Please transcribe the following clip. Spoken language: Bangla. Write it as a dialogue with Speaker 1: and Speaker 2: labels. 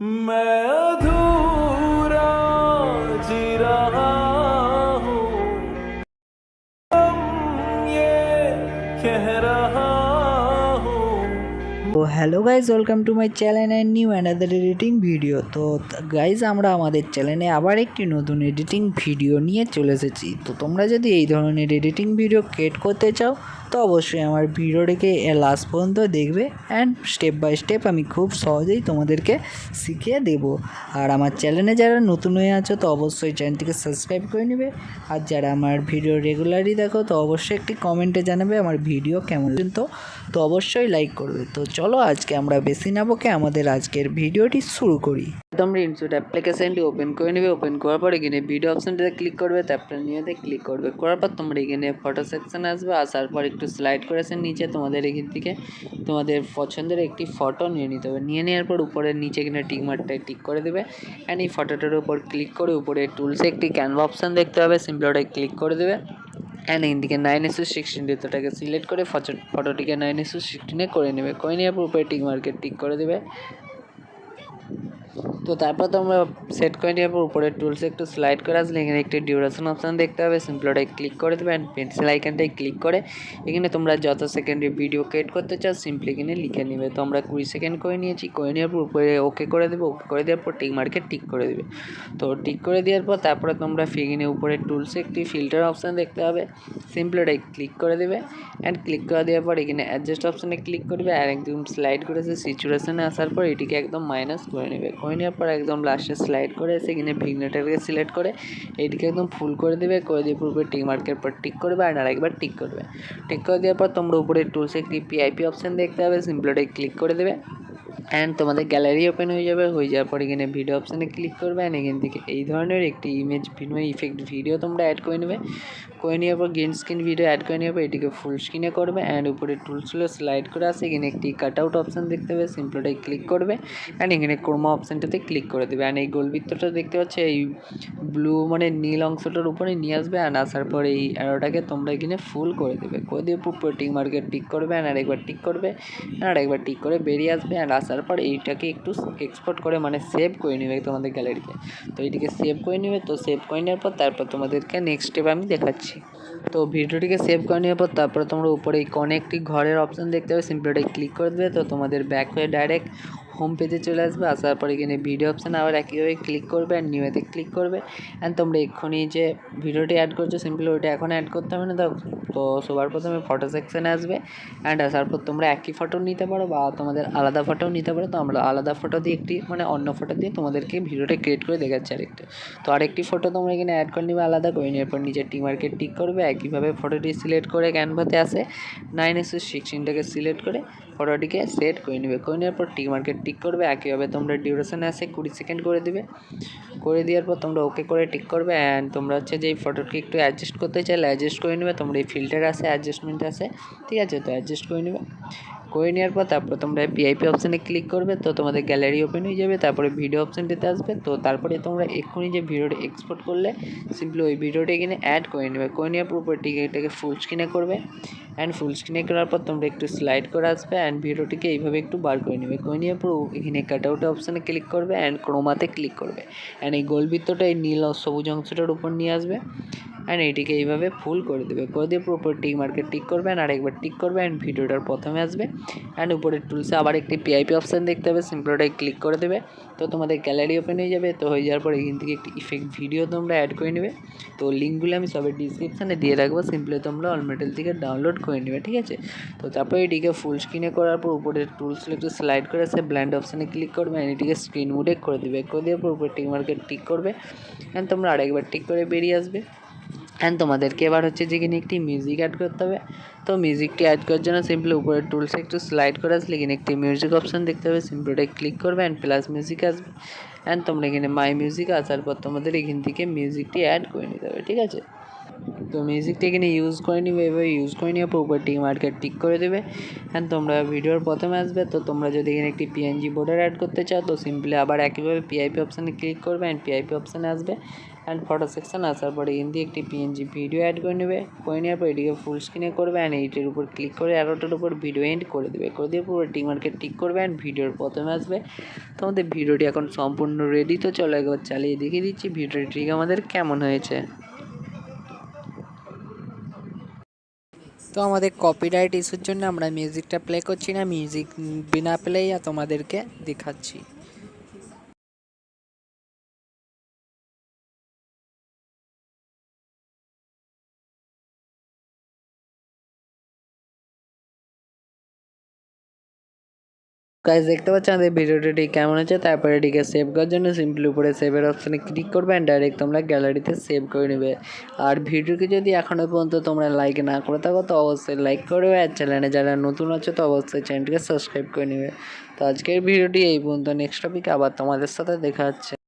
Speaker 1: मैं अधूरा जी रहा हूँ ये कह रहा हूँ।
Speaker 2: তো hello guys, welcome to my channel and new another editing video. তো গাইজ, আমরা আমাদের চ্যানেলে আবার একটি নতুন এডিটিং ভিডিও নিয়ে চলে এসেছি। তো তোমরা যদি এই ধরনের এডিটিং ভিডিও ক্রিয়েট করতে চাও তো অবশ্যই আমার ভিডিওটিকে লাস্ট পর্যন্ত দেখবে অ্যান্ড স্টেপ বাই স্টেপ আমি খুব সহজেই তোমাদেরকে শিখিয়ে দেবো। আর আমার চ্যানেলে যারা নতুন হয়ে আছো তো অবশ্যই চ্যানেলটিকে সাবস্ক্রাইব করে নেবে, আর যারা আমার ভিডিও রেগুলারলি দেখো তো অবশ্যই একটি কমেন্টে জানাবে আমার ভিডিও কেমন। তো অবশ্যই লাইক করবে। তো চলো আজকে আমরা বেশি না বকে আমাদের আজকের ভিডিওটি শুরু করি। তোমরা ইনশট অ্যাপ্লিকেশনটি ওপেন করে নেবে। ওপেন করার পর এখানে ভিডিও অপশনটাতে ক্লিক করবে, তারপরে নিয়েতে ক্লিক করবে। করার পর তোমরা এখানে ফটো সেকশানে আসবে। আসার পর একটু স্লাইড করে আসে নিচে, তোমাদের এখান থেকে তোমাদের পছন্দের একটি ফটো নিয়ে নিতে হবে। নিয়ে নেওয়ার পর উপরের নিচে এখানে টিক মার্কটায় টিক করে দেবে অ্যান্ড এই ফটোটার উপর ক্লিক করে উপরে টুলসে একটি ক্যানভা অপশান দেখতে হবে, সিম্পলি ওটায় ক্লিক করে দেবে অ্যান্ড এখান থেকে 9:16 ডেটাটাকে সিলেক্ট করে ফটোটিকে 9:16 করে নেবে। করে নেওয়ার পর উপরে টিক মার্কে টিক করে দেবে। তো তারপর তোমরা সেট করে নেওয়ার পর উপরে টুলসে একটু স্লাইড করে আসলে এখানে একটি ডিউরেশন অপশান দেখতে হবে, সিম্পলি ওটাই ক্লিক করে দেবে অ্যান্ড পেন্সিল আইকনটাই ক্লিক করে এখানে তোমরা যত সেকেন্ডে ভিডিও ক্রিয়েট করতে চাও সিম্পলি এখানে লিখে নেবে। তো আমরা 20 সেকেন্ড করে নিয়েছি। করে নেওয়ার পর উপরে ওকে করে দেবে। ওকে করে দেওয়ার পর টিক মার্কে টিক করে দেবে। তো টিক করে দেওয়ার পর তারপরে তোমরা এখানে উপরে টুলসে একটি ফিল্টার অপশান দেখতে হবে, সিম্পলি ওটাই ক্লিক করে দেবে অ্যান্ড ক্লিক করে দেওয়ার পর এখানে অ্যাডজাস্ট অপশানে ক্লিক করবে আর একদম স্লাইড করে সিচুয়েশানে আসার পর এটিকে একদম মাইনাস করে নেবে। করে নেওয়ার পর একদম লাস্টে স্লাইড করে এসে এখানে ভিগনেটারকে সিলেক্ট করে এটিকে একদম ফুল করে দেবে। করে দিয়ে উপরে টিক মার্কের পর টিক করবে আর আরেকবার টিক করবে। টিক করে দেওয়ার পর তোমরা উপরে টুলসে একটি পিআইপি অপশান দেখতে হবে, সিম্পলি ওটাই ক্লিক করে দেবে অ্যান্ড তোমাদের গ্যালারি ওপেন হয়ে যাবে। হয়ে যাওয়ার পর এখানে ভিডিও অপশানে ক্লিক করবে অ্যান্ড এখান থেকে এই ধরনের একটি ইমেজ ভিডিও ইফেক্ট ভিডিও তোমরা অ্যাড করে নেবে। করে নেওয়ার পর গ্রিন স্ক্রিন ভিডিও অ্যাড করে নেওয়ার পর এটিকে ফুল স্ক্রিনে করবে অ্যান্ড উপরে টুলসগুলো স্লাইড করে আসে এখানে একটি কাট আউট অপশান দেখতে হবে, সিম্পলিটাই ক্লিক করবে অ্যান্ড এখানে ক্রোমা অপশানটাতে ক্লিক করে দেবে অ্যান্ড এই গোলবৃত্তটা দেখতে পাচ্ছ এই ব্লু মানে নীল অংশটার উপরে নিয়ে আসবে অ্যান্ড আসার পর এই অ্যারোটাকে তোমরা এখানে ফুল করে দেবে। করে দিয়ে পুরো টিক মার্কেট টিক করবে অ্যান্ড আরেকবার টিক করবে অ্যান্ড আরেকবার টিক করে বেরিয়ে আসবে অ্যান্ড আসার পর এইটাকে একটু এক্সপোর্ট করে মানে সেভ করে নেবে তোমাদের গ্যালারিতে। তো এইটিকে সেভ করে নেবে। তো সেভ করে নেওয়ার পর তারপর তোমাদেরকে নেক্সট স্টেপ আমি দেখাচ্ছি। তো ভিডিওটিকে সেভ করে নেওয়ার পর তারপরে তোমরা উপরে এই কোণে একটি ঘরের অপশান দেখতে হবে, সিম্পলি ওটাই ক্লিক করে দেবে। তো তোমাদের ব্যাক হয়ে ডাইরেক্ট হোম পেজে চলে আসবে। আসার পর এখানে ভিডিও অপশান আবার একইভাবে ক্লিক করবে অ্যান্ড নিউতে ক্লিক করবে অ্যান্ড তোমরা এক্ষুনি যে ভিডিওটি অ্যাড করছো সিম্পলি ওইটা এখন অ্যাড করতে হবে না। তো সবার প্রথমে ফটো সেকশানে আসবে অ্যান্ড আসার পর তোমরা একই ফটো নিতে পারো বা তোমাদের আলাদা ফটোও নিতে পারো। তো আমরা আলাদা ফটো দিয়ে একটি মানে অন্য ফটো দিয়ে তোমাদেরকে ভিডিওটা ক্রিয়েট করে দেখাচ্ছি আরেকটা। তো আরেকটি ফটো তোমরা এখানে অ্যাড করে নেবে আলাদা করে নেওয়ার পর নিজের টিক মার্কে টিক করবে। একইভাবে ফটোটি সিলেক্ট করে ক্যানভাতে আসে 9:16টাকে সিলেক্ট করে ফটোটিকে সেট করে নেবে। করে নেওয়ার পর টিক মার্কে টিক করবে। একইভাবে তোমরা ডিউরেশনে আসে 20 সেকেন্ড করে দেবে। করে দেওয়ার পর তোমরা ওকে করে টিক করবে অ্যান্ড তোমরা হচ্ছে যে এই ফটোটি একটু অ্যাডজাস্ট করতে চাইলে অ্যাডজাস্ট করে নেবে। তোমরা এই ফিল্টার আসে অ্যাডজাস্টমেন্ট আসে, ঠিক আছে? তো অ্যাডজাস্ট করে নেবে। করে নেওয়ার পর তারপর তোমরা পিআইপি অপশানে ক্লিক করবে। তো তোমাদের গ্যালারি ওপেন হয়ে যাবে। তারপরে ভিডিও অপশানটিতে আসবে। তো তারপরে তোমরা এক্ষুনি যে ভিডিওটি এক্সপোর্ট করলে সিম্পলি ওই ভিডিওটি এখানে অ্যাড করে নেবে। করে নেওয়ার পর উপরে এটাকে ফুল স্ক্রিনে করবে অ্যান্ড ফুল স্ক্রিনে করার পর তোমরা একটু স্লাইড করে আসবে অ্যান্ড ভিডিওটিকে এইভাবে একটু বার করে নেবে। করে নেওয়ার পর এখানে কাট আউট অপশানে ক্লিক করবে অ্যান্ড ক্রোমাতে ক্লিক করবে অ্যান্ড এই গোলবৃত্তটা এই নীল সবুজ অংশটার উপর নিয়ে আসবে অ্যান্ড এইটিকে এইভাবে ফুল করে দেবে। করে দিয়ে পুরো টিক মার্কে টিক করবে অ্যান্ড আরেকবার টিক করবে অ্যান্ড ভিডিওটার প্রথমে আসবে অ্যান্ড উপরের টুলসে আবার একটি পিআইপি অপশান দেখতে হবে, সিম্পলি ওটাই ক্লিক করে দেবে। তো তোমাদের গ্যালারি ওপেন হয়ে যাবে। তো হয়ে যাওয়ার পর এখান থেকে একটি ইফেক্ট ভিডিও তোমরা অ্যাড করে নেবে। তো লিঙ্কগুলো আমি সবের ডিসক্রিপশানে দিয়ে রাখবো, সিম্পলি তোমরা অলমেটেল থেকে ডাউনলোড করে নেবে, ঠিক আছে? তো তারপরে এটিকে ফুল স্ক্রিনে করার পর উপরের টুলসগুলো একটু স্লাইড করে সে ব্ল্যান্ড অপশানে ক্লিক করবে অ্যান্ড এটিকে স্ক্রিন মোডে করে দেবে। করে দেওয়ার পর উপরে টিক মার্কে টিক করবে অ্যান্ড তোমরা আরেকবার টিক করে বেরিয়ে আসবে অ্যান্ড তোমাদেরকে এবার হচ্ছে যেখানে একটি মিউজিক অ্যাড করতে হবে। তো মিউজিকটি অ্যাড করার জন্য সিম্পলি উপরের টুলসে একটু স্লাইড করে আসলে এখানে একটি মিউজিক অপশান দেখতে হবে, সিম্পলি ওটাই ক্লিক করবে অ্যান্ড প্লাস মিউজিক আসবে অ্যান্ড তোমরা এখানে মাই মিউজিক আসার পর তোমাদের এখান থেকে মিউজিকটি অ্যাড করে নিতে হবে, ঠিক আছে? তো মিউজিকটা এখানে ইউজ করে নিবে, এভাবে ইউজ করে নেওয়ার পর উপর টিক মার্কে টিক করে দেবে। অ্যান্ড তোমরা ভিডিওর প্রথমে আসবে, তো তোমরা যদি এখানে একটি পিএনজি বর্ডার অ্যাড করতে চাও তো সিম্পলি আবার একইভাবে পিআইপি অপশানে ক্লিক করবে অ্যান্ড পিআইপি অপশানে আসবে। অ্যান্ড ফটো সেকশন আসার পরে এখান দিয়ে একটি পিএনজি ভিডিও অ্যাড করে নেবে, করে নেওয়ার পর এটিকে ফুল স্ক্রিনে করবে অ্যান্ড এইটির উপর ক্লিক করে অ্যারোটার উপর ভিডিও এন্ড করে দেবে, করে দিয়ে পুরো টিক মার্কে টিক করবে অ্যান্ড ভিডিওর প্রথমে আসবে। তোমাদের ভিডিওটি এখন সম্পূর্ণ রেডি, তো চলো একবার চালিয়ে দেখিয়ে দিচ্ছি ভিডিওটি ঠিক আমাদের কেমন হয়েছে। তো আমাদের কপিরাইট ইস্যুর জন্য আমরা মিউজিকটা প্লে করছি না, মিউজিক বিনা প্লেই তোমাদেরকে দেখাচ্ছি। গাইজ দেখতে পাচ্ছ আমাদের ভিডিওটি ঠিক কেমন হচ্ছে। তারপরে এটিকে সেভ করার জন্য সিম্পলি উপরে সেভের অপশানে ক্লিক করবে অ্যান্ড ডাইরেক্ট তোমরা গ্যালারিতে সেভ করে নেবে। আর ভিডিওকে যদি এখনও পর্যন্ত তোমরা লাইক না করে থাকো তো অবশ্যই লাইক করবে, আর চ্যানেলে যারা নতুন আছে তো অবশ্যই চ্যানেলটিকে সাবস্ক্রাইব করে নেবে। তো আজকের ভিডিওটি এই পর্যন্ত, নেক্সট টপিকে আবার তোমাদের সাথে দেখা হচ্ছে।